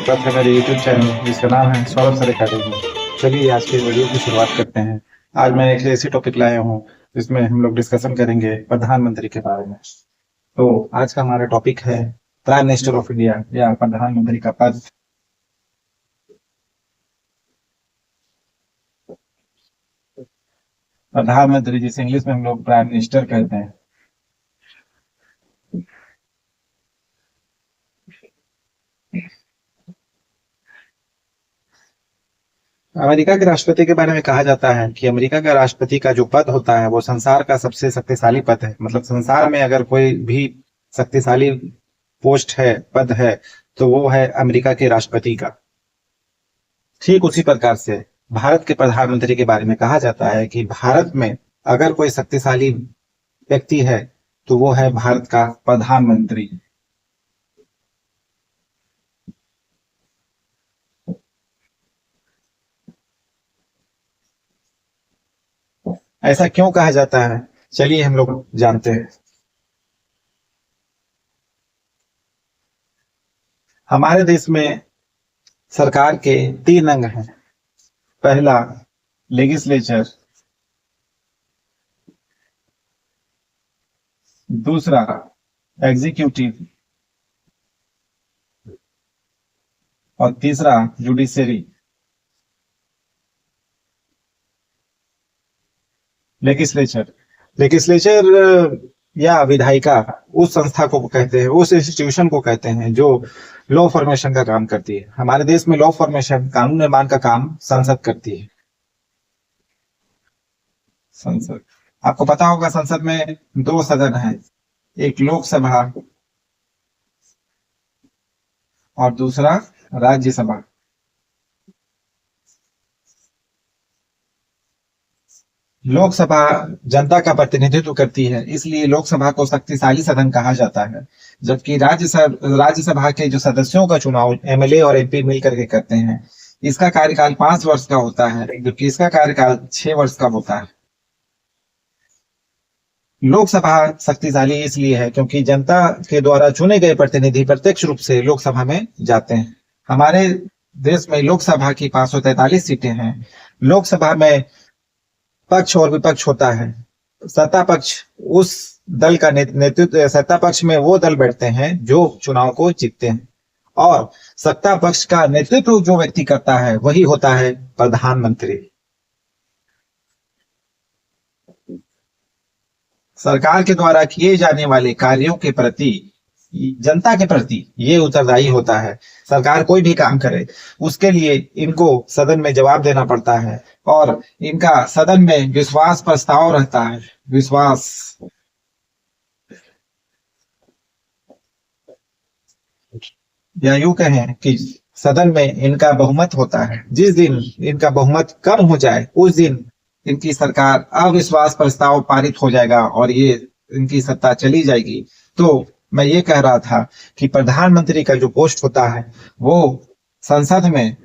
स्वागत है मेरे यूट्यूब चैनल जिसका नाम है सौरभ सर अकेडमी। चलिए आज के वीडियो की शुरुआत करते हैं। आज मैं एक ऐसी टॉपिक लाया हूँ जिसमें हम लोग डिस्कशन करेंगे प्रधानमंत्री के बारे में। तो आज का हमारा टॉपिक है प्राइम मिनिस्टर ऑफ इंडिया या प्रधानमंत्री का पद। प्रधानमंत्री जिसे इंग्लिश में हम लोग प्राइम मिनिस्टर कहते हैं। अमेरिका के राष्ट्रपति के बारे में कहा जाता है कि अमेरिका का राष्ट्रपति का जो पद होता है वो संसार का सबसे शक्तिशाली पद है। मतलब संसार में अगर कोई भी शक्तिशाली पोस्ट है, पद है, तो वो है अमेरिका के राष्ट्रपति का। ठीक उसी प्रकार से भारत के प्रधानमंत्री के बारे में कहा जाता है कि भारत में अगर कोई शक्तिशाली व्यक्ति है तो वो है भारत का प्रधानमंत्री। ऐसा क्यों कहा जाता है, चलिए हम लोग जानते हैं। हमारे देश में सरकार के 3 अंग हैं। पहला लेजिस्लेचर, दूसरा एग्जीक्यूटिव और तीसरा जुडिशरी। लेजिस्लेचर लेजिस्लेचर या विधायिका उस संस्था को कहते हैं, उस इंस्टीट्यूशन को कहते हैं जो लॉ फॉर्मेशन का काम करती है। हमारे देश में लॉ फॉर्मेशन, कानून निर्माण का काम संसद करती है। संसद, आपको पता होगा संसद में 2 सदन है, एक लोकसभा और दूसरा राज्यसभा। लोकसभा जनता का प्रतिनिधित्व करती है, इसलिए लोकसभा को शक्तिशाली सदन कहा जाता है। जबकि राज्यसभा के जो सदस्यों का चुनाव एमएलए और एमपी मिलकर के करते हैं। इसका कार्यकाल 5 वर्ष का होता है, जबकि इसका कार्यकाल 6 वर्ष का होता है। लोकसभा शक्तिशाली इसलिए है क्योंकि जनता के द्वारा चुने गए प्रतिनिधि प्रत्यक्ष रूप से लोकसभा में जाते हैं। हमारे देश में लोकसभा की 543 सीटें हैं। लोकसभा में पक्ष और विपक्ष होता है। सत्ता पक्ष उस दल का नेतृत्व, सत्ता पक्ष में वो दल बैठते हैं जो चुनाव को जीतते हैं, और सत्ता पक्ष का नेतृत्व जो व्यक्ति करता है वही होता है प्रधानमंत्री। सरकार के द्वारा किए जाने वाले कार्यों के प्रति, जनता के प्रति ये उत्तरदायी होता है। सरकार कोई भी काम करे उसके लिए इनको सदन में जवाब देना पड़ता है, और इनका सदन में विश्वास प्रस्ताव रहता है। विश्वास, या यूं कहें कि सदन में इनका बहुमत होता है। जिस दिन इनका बहुमत कम हो जाए उस दिन इनकी सरकार अविश्वास प्रस्ताव पारित हो जाएगा और ये इनकी सत्ता चली जाएगी। तो मैं ये कह रहा था कि प्रधानमंत्री का जो पोस्ट होता है वो संसद में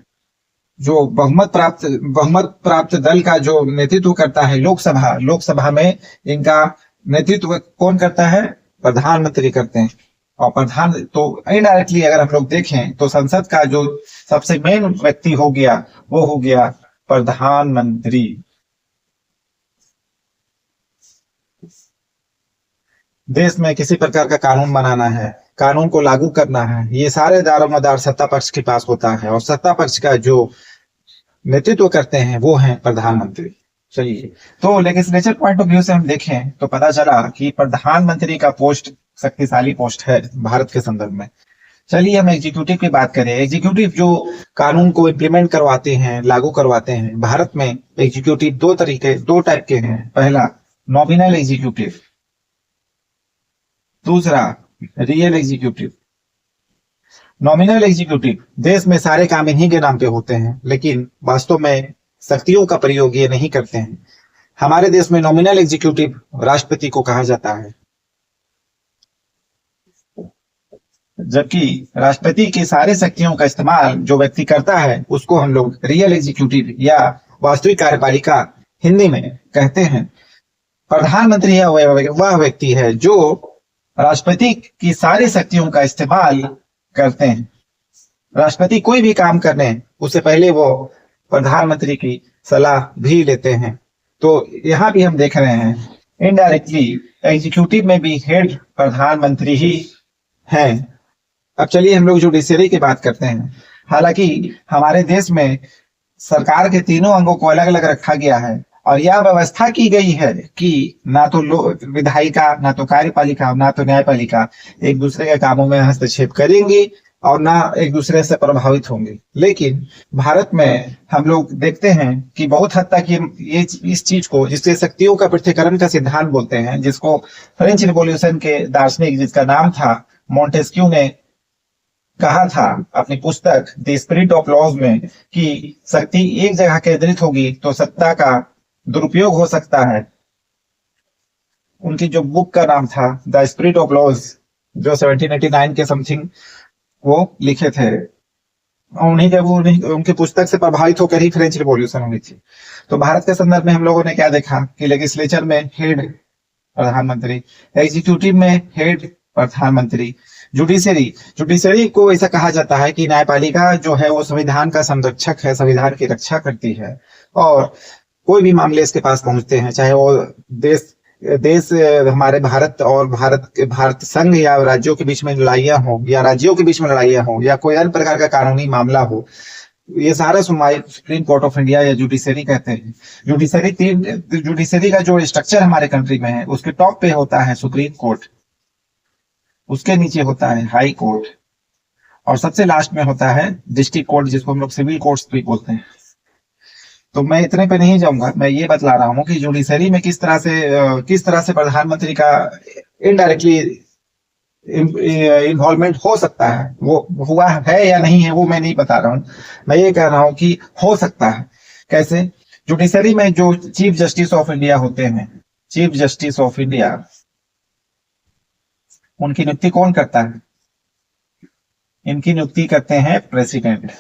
जो बहुमत प्राप्त दल का जो नेतृत्व करता है, लोकसभा में इनका नेतृत्व कौन करता है? प्रधानमंत्री करते हैं। और प्रधान तो इनडायरेक्टली अगर हम लोग देखें तो संसद का जो सबसे मेन व्यक्ति हो गया वो हो गया प्रधानमंत्री। देश में किसी प्रकार का कानून बनाना है, कानून को लागू करना है, ये सारे दारोमदार सत्ता पक्ष के पास होता है, और सत्ता पक्ष का जो नेतृत्व करते हैं वो है प्रधानमंत्री। चलिए, तो लेजिस्लेचर पॉइंट ऑफ व्यू से हम देखें तो पता चला कि प्रधानमंत्री का पोस्ट शक्तिशाली पोस्ट है भारत के संदर्भ में। चलिए हम एग्जीक्यूटिव की बात करें। एग्जीक्यूटिव जो कानून को इम्प्लीमेंट करवाते हैं, लागू करवाते हैं। भारत में एग्जीक्यूटिव 2 टाइप के हैं। पहला नॉमिनल एग्जीक्यूटिव, दूसरा रियल एग्जीक्यूटिव। नॉमिनल एग्जीक्यूटिव देश में सारे काम इन्हीं के नाम पे होते हैं, लेकिन वास्तव में शक्तियों का प्रयोग ये नहीं करते हैं। हमारे देश में नॉमिनल एग्जीक्यूटिव राष्ट्रपति को कहा जाता है, जबकि राष्ट्रपति की सारे शक्तियों का इस्तेमाल जो व्यक्ति करता है उसको हम लोग रियल एग्जीक्यूटिव या वास्तविक कार्यपालिका हिंदी में कहते हैं। प्रधानमंत्री वह व्यक्ति है जो राष्ट्रपति की सारी शक्तियों का इस्तेमाल करते हैं। राष्ट्रपति कोई भी काम करने उससे पहले वो प्रधानमंत्री की सलाह भी लेते हैं। तो यहाँ भी हम देख रहे हैं इनडायरेक्टली एग्जीक्यूटिव में भी हेड प्रधानमंत्री ही हैं। अब चलिए हम लोग जुडिशरी की बात करते हैं। हालांकि हमारे देश में सरकार के तीनों अंगों को अलग अलग रखा गया है और यह व्यवस्था की गई है कि ना तो विधायिका, ना तो कार्यपालिका, ना तो न्यायपालिका एक दूसरे के कामों में हस्तक्षेप करेंगी और ना एक दूसरे से प्रभावित होंगे। लेकिन भारत में हम लोग देखते हैं कि बहुत हद तक ये इस चीज को, जिससे शक्तियों का पृथक्करण का सिद्धांत बोलते हैं, जिसको फ्रेंच रिवॉल्यूशन के दार्शनिक जिसका नाम था मॉन्टेस्क्यू ने कहा था अपनी पुस्तक द स्पिरिट ऑफ लॉज में कि शक्ति एक जगह केंद्रित होगी तो सत्ता का दुरुपयोग हो सकता है। उनकी जो बुक का नाम था द स्पिरिट ऑफ लॉज, जो 1789 के समथिंग वो लिखे थे, उनकी पुस्तक से प्रभावित होकर ही फ्रेंच रिवॉल्यूशन हुई थी। तो भारत के संदर्भ में हम लोगों ने क्या देखा कि लेजिस्लेचर में हेड प्रधानमंत्री, एग्जीक्यूटिव में हेड प्रधानमंत्री, जुडिशरी को ऐसा कहा जाता है कि न्यायपालिका जो है वो संविधान का संरक्षक है, संविधान की रक्षा करती है और कोई भी मामले इसके पास पहुंचते हैं, चाहे वो देश हमारे भारत और भारत संघ या राज्यों के बीच में लड़ाइयां हो, या राज्यों के बीच में लड़ाइयां हो, या कोई अन्य प्रकार का कानूनी मामला हो, ये सारा सुनवाई सुप्रीम कोर्ट ऑफ इंडिया या जुडिशरी कहते हैं। जुडिशरी का जो स्ट्रक्चर हमारे कंट्री में है उसके टॉप पे होता है सुप्रीम कोर्ट, उसके नीचे होता है हाई कोर्ट और सबसे लास्ट में होता है डिस्ट्रिक्ट कोर्ट, जिसको हम लोग सिविल कोर्ट्स भी बोलते हैं। तो मैं इतने पे नहीं जाऊंगा, मैं ये बतला रहा हूँ कि जुडिशरी में किस तरह से प्रधानमंत्री का इनडायरेक्टली इन्वॉल्वमेंट हो सकता है। वो हुआ है या नहीं है वो मैं नहीं बता रहा हूँ, मैं ये कह रहा हूँ कि हो सकता है। कैसे? जुडिशरी में जो चीफ जस्टिस ऑफ इंडिया होते हैं, चीफ जस्टिस ऑफ इंडिया, उनकी नियुक्ति कौन करता है? इनकी नियुक्ति करते हैं प्रेसिडेंट।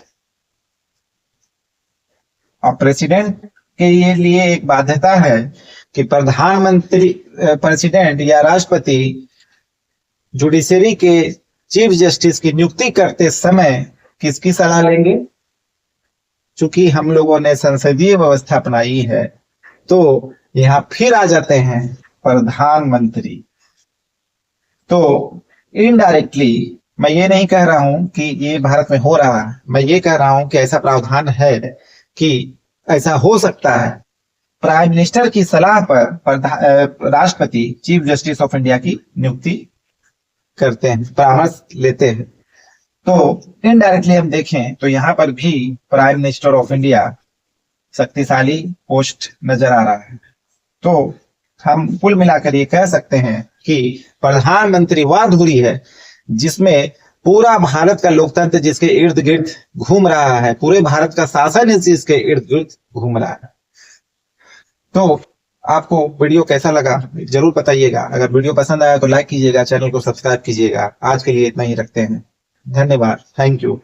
और प्रेसिडेंट के लिए एक बाध्यता है कि प्रधानमंत्री, प्रेसिडेंट या राष्ट्रपति जुडिशरी के चीफ जस्टिस की नियुक्ति करते समय किसकी सलाह लेंगे? चूंकि हम लोगों ने संसदीय व्यवस्था अपनाई है तो यहाँ फिर आ जाते हैं प्रधानमंत्री। तो इनडायरेक्टली मैं ये नहीं कह रहा हूं कि ये भारत में हो रहा है, मैं ये कह रहा हूं कि ऐसा प्रावधान है कि ऐसा हो सकता है। प्राइम मिनिस्टर की सलाह पर राष्ट्रपति चीफ जस्टिस ऑफ इंडिया की नियुक्ति करते हैं, परामर्श लेते हैं। तो इनडायरेक्टली हम देखें तो यहाँ पर भी प्राइम मिनिस्टर ऑफ इंडिया शक्तिशाली पोस्ट नजर आ रहा है। तो हम कुल मिलाकर ये कह सकते हैं कि प्रधानमंत्री वह धुरी है जिसमें पूरा भारत का लोकतंत्र जिसके इर्द गिर्द घूम रहा है, पूरे भारत का शासन जिसके इर्द गिर्द घूम रहा है। तो आपको वीडियो कैसा लगा जरूर बताइएगा। अगर वीडियो पसंद आया तो लाइक कीजिएगा, चैनल को सब्सक्राइब कीजिएगा। आज के लिए इतना ही रखते हैं। धन्यवाद, थैंक यू।